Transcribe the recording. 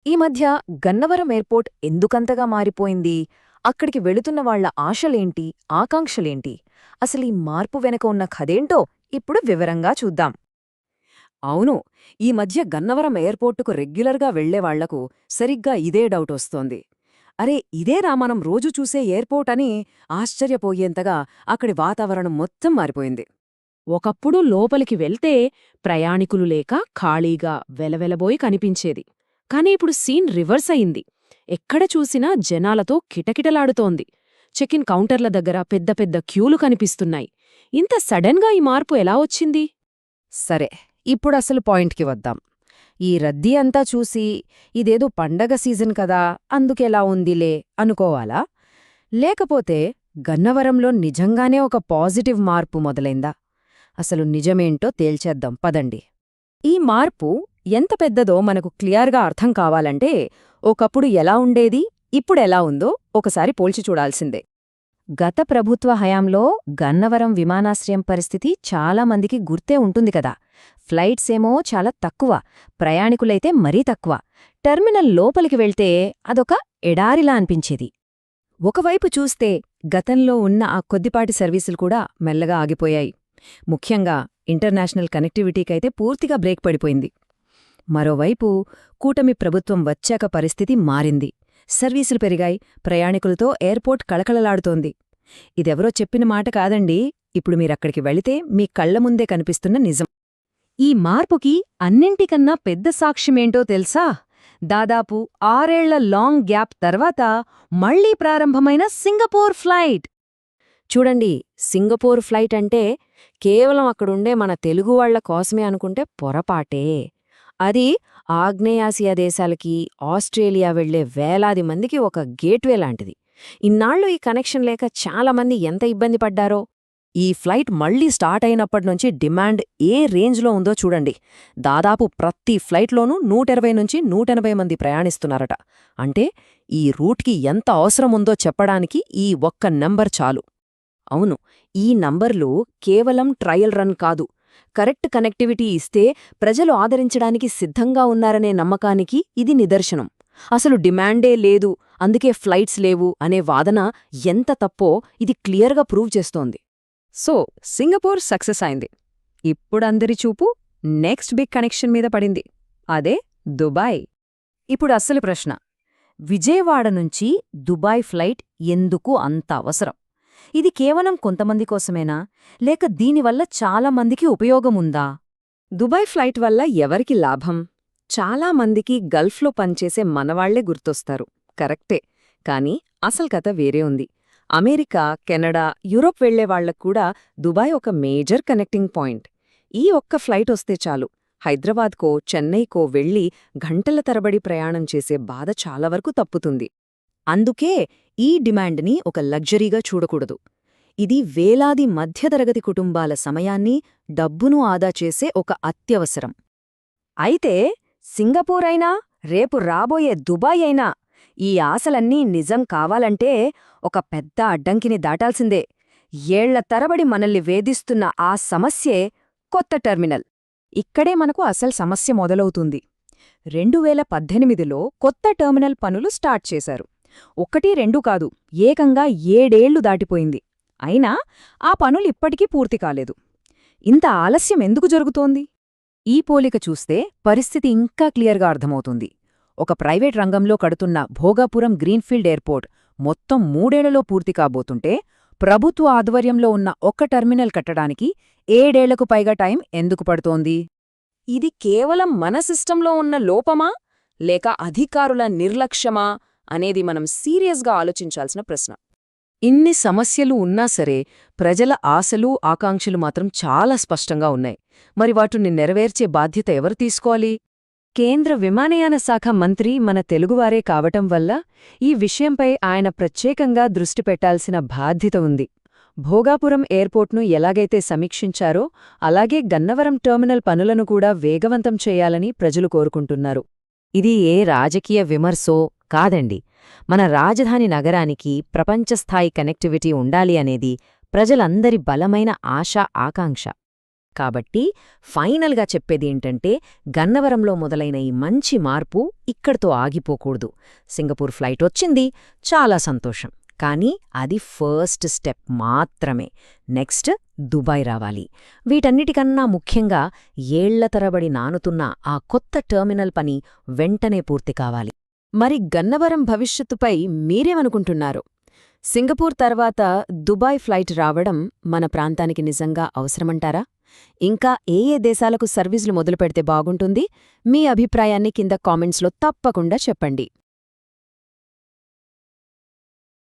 ఈ మధ్య గన్నవరం ఎయిర్పోర్ట్ ఎందుకంతగా మారిపోయింది? అక్కడికి వెళుతున్న వాళ్ల ఆశలేంటి, ఆకాంక్షలేంటి? అసలీ మార్పు వెనక ఉన్న కథేంటో ఇప్పుడు వివరంగా చూద్దాం. అవును, ఈ మధ్య గన్నవరం ఎయిర్పోర్టుకు రెగ్యులర్గా వెళ్లేవాళ్లకు సరిగ్గా ఇదే డౌటొస్తోంది. అరే, ఇదేరా మనం రోజు చూసే ఎయిర్పోర్ట్ అని ఆశ్చర్యపోయేంతగా అక్కడి వాతావరణం మొత్తం మారిపోయింది. ఒకప్పుడు లోపలికి వెళ్తే ప్రయాణికులు లేక ఖాళీగా వెలవెలబోయి కనిపించేది. కాని ఇప్పుడు సీన్ రివర్స్ అయింది. ఎక్కడ చూసినా జనాలతో కిటకిటలాడుతోంది. చెక్ ఇన్ కౌంటర్ల దగ్గర పెద్ద పెద్ద క్యూలు కనిపిస్తున్నాయి. ఇంత సడన్గా ఈ మార్పు ఎలా వచ్చింది? సరే, ఇప్పుడసలు పాయింట్కి వద్దాం. ఈ రద్దీ అంతా చూసి ఇదేదో పండగ సీజన్ కదా అందుకెలా ఉందిలే అనుకోవాలా? లేకపోతే గన్నవరంలో నిజంగానే ఒక పాజిటివ్ మార్పు మొదలైందా? అసలు నిజమేంటో తేల్చేద్దాం పదండి. ఈ మార్పు ఎంత పెద్దదో మనకు క్లియర్గా అర్థం కావాలంటే ఒకప్పుడు ఎలా ఉండేది, ఇప్పుడెలా ఉందో ఒకసారి పోల్చి చూడాల్సిందే. గత ప్రభుత్వ హయాంలో గన్నవరం విమానాశ్రయం పరిస్థితి చాలా మందికి గుర్తే ఉంటుంది కదా. ఫ్లైట్సేమో చాలా తక్కువ, ప్రయాణికులైతే మరీ తక్కువ. టెర్మినల్ లోపలికి వెళ్తే అదొక ఎడారిలా అనిపించేది. ఒకవైపు చూస్తే గతంలో ఉన్న ఆ కొద్దిపాటి సర్వీసులు కూడా మెల్లగా ఆగిపోయాయి. ముఖ్యంగా ఇంటర్నేషనల్ కనెక్టివిటీకైతే పూర్తిగా బ్రేక్ పడిపోయింది. మరోవైపు కూటమి ప్రభుత్వం వచ్చాక పరిస్థితి మారింది. సర్వీసులు పెరిగాయి, ప్రయాణికులతో ఎయిర్పోర్ట్ కళకళలాడుతోంది. ఇదెవరో చెప్పిన మాట కాదండి, ఇప్పుడు మీరక్కడికి వెళితే మీ కళ్ల ముందే కనిపిస్తున్న నిజం. ఈ మార్పుకి అన్నింటికన్నా పెద్ద సాక్ష్యమేంటో తెలుసా? దాదాపు 6 ఏళ్ల లాంగ్ గ్యాప్ తర్వాత మళ్లీ ప్రారంభమైన సింగపూర్ ఫ్లైట్. చూడండి, సింగపూర్ ఫ్లైట్ అంటే కేవలం అక్కడుండే మన తెలుగువాళ్ల కోసమే అనుకుంటే పొరపాటే. అది ఆగ్నేయాసియా దేశాలకి, ఆస్ట్రేలియా వెళ్లే వేలాది మందికి ఒక గేట్వే లాంటిది. ఇన్నాళ్లు ఈ కనెక్షన్ లేక చాలామంది ఎంత ఇబ్బంది పడ్డారో. ఈ ఫ్లైట్ మళ్లీ స్టార్ట్ అయినప్పటినుంచి డిమాండ్ ఏ రేంజ్లో ఉందో చూడండి. దాదాపు ప్రతి ఫ్లైట్లోనూ 120 నుంచి 180 మంది ప్రయాణిస్తున్నారట. అంటే ఈ రూట్కి ఎంత అవసరముందో చెప్పడానికి ఈ ఒక్క నంబర్ చాలు. అవును, ఈ నంబర్లు కేవలం ట్రయల్ రన్ కాదు. కరెక్ట్ కనెక్టివిటీ ఇస్తే ప్రజలు ఆదరించడానికి సిద్ధంగా ఉన్నారనే నమ్మకానికి ఇది నిదర్శనం. అసలు డిమాండే లేదు, అందుకే ఫ్లైట్స్ లేవు అనే వాదన ఎంత తప్పో ఇది క్లియర్గా ప్రూవ్ చేస్తోంది. సో, సింగపూర్ సక్సెస్ అయింది. ఇప్పుడందరి చూపు నెక్స్ట్ బిగ్ కనెక్షన్ మీద పడింది. అదే దుబాయ్. ఇప్పుడు అస్సలు ప్రశ్న, విజయవాడ నుంచి దుబాయ్ ఫ్లైట్ ఎందుకు అంత అవసరం? ఇది కేవలం కొంతమంది కోసమేనా, లేక దీనివల్ల చాలా మందికి ఉపయోగముందా? దుబాయ్ ఫ్లైట్ వల్ల ఎవరికి లాభం? చాలా మందికి గల్ఫ్లో పనిచేసే మనవాళ్లే గుర్తొస్తారు. కరెక్టే, కానీ అసలు కథ వేరే ఉంది. అమెరికా, కెనడా, యూరోప్ వెళ్లేవాళ్లక్కూడా దుబాయ్ ఒక మేజర్ కనెక్టింగ్ పాయింట్. ఈ ఒక్క ఫ్లైట్ వస్తే చాలు, హైదరాబాద్కో చెన్నైకో వెళ్లి గంటల తరబడి ప్రయాణం చేసే బాధ చాలా వరకు తప్పుతుంది. అందుకే ఈ డిమాండ్ని ఒక లగ్జరీగా చూడకూడదు. ఇది వేలాది మధ్యతరగతి కుటుంబాల సమయాన్ని, డబ్బును ఆదా చేసే ఒక అత్యవసరం. అయితే సింగపూర్ అయినా, రేపు రాబోయే దుబాయ్ అయినా ఈ ఆశలన్నీ నిజం కావాలంటే ఒక పెద్ద అడ్డంకిని దాటాల్సిందే. ఏళ్ల తరబడి మనల్ని వేధిస్తున్న ఆ సమస్యే కొత్త టెర్మినల్. ఇక్కడే మనకు అసలు సమస్య మొదలవుతుంది. 2018లో కొత్త టెర్మినల్ పనులు స్టార్ట్ చేశారు. 1, 2 కాదు, ఏకంగా 7 ఏళ్లు దాటిపోయింది. అయినా ఆ పనులిప్పటికీ పూర్తి కాలేదు. ఇంత ఆలస్యం ఎందుకు జరుగుతోంది? ఈ పోలిక చూస్తే పరిస్థితి ఇంకా క్లియర్గా అర్థమవుతుంది. ఒక ప్రైవేట్ రంగంలో కడుతున్న భోగాపురం గ్రీన్ఫీల్డ్ ఎయిర్పోర్ట్ మొత్తం 3 ఏళ్లలో పూర్తి కాబోతుంటే, ప్రభుత్వ ఆధ్వర్యంలో ఉన్న ఒక్క టెర్మినల్ కట్టడానికి 7 ఏళ్లకు పైగా టైం ఎందుకు పడుతోంది? ఇది కేవలం మన సిస్టంలో ఉన్న లోపమా, లేక అధికారుల నిర్లక్ష్యమా అనేది మనం సీరియస్గా ఆలోచించాల్సిన ప్రశ్న. ఇన్ని సమస్యలు ఉన్నా సరే ప్రజల ఆశలు, ఆకాంక్షలు మాత్రం చాలా స్పష్టంగా ఉన్నాయి. మరి వాటిని నెరవేర్చే బాధ్యత ఎవరు తీసుకోవాలి? కేంద్ర విమానయాన శాఖ మంత్రి మన తెలుగువారే కావటం వల్ల ఈ విషయంపై ఆయన ప్రత్యేకంగా దృష్టి పెట్టాల్సిన బాధ్యత ఉంది. భోగాపురం ఎయిర్పోర్ట్ను ఎలాగైతే సమీక్షించారో అలాగే గన్నవరం టెర్మినల్ పనులను కూడా వేగవంతం చేయాలని ప్రజలు కోరుకుంటున్నారు. ఇది ఏ రాజకీయ విమర్శో కాదండి. మన రాజధాని నగరానికి ప్రపంచస్థాయి కనెక్టివిటీ ఉండాలి అనేది ప్రజలందరి బలమైన ఆశ, ఆకాంక్ష. కాబట్టి ఫైనల్గా చెప్పేది ఏంటంటే గన్నవరంలో మొదలైన ఈ మంచి మార్పు ఇక్కడితో ఆగిపోకూడదు. సింగపూర్ ఫ్లైట్ వచ్చింది, చాలా సంతోషం. కానీ అది ఫస్ట్ స్టెప్ మాత్రమే. నెక్స్ట్ దుబాయ్ రావాలి. వీటన్నిటికన్నా ముఖ్యంగా ఏళ్ల తరబడి నానుతున్న ఆ కొత్త టెర్మినల్ పని వెంటనే పూర్తి కావాలి. మరి గన్నవరం భవిష్యత్తుపై మీరేమనుకుంటున్నారు? సింగపూర్ తర్వాత దుబాయ్ ఫ్లైట్ రావడం మన ప్రాంతానికి నిజంగా అవసరమంటారా? ఇంకా ఏ దేశాలకు సర్వీసులు మొదలుపెడితే బాగుంటుంది? మీ అభిప్రాయాన్ని కింద కామెంట్స్లో తప్పకుండా చెప్పండి.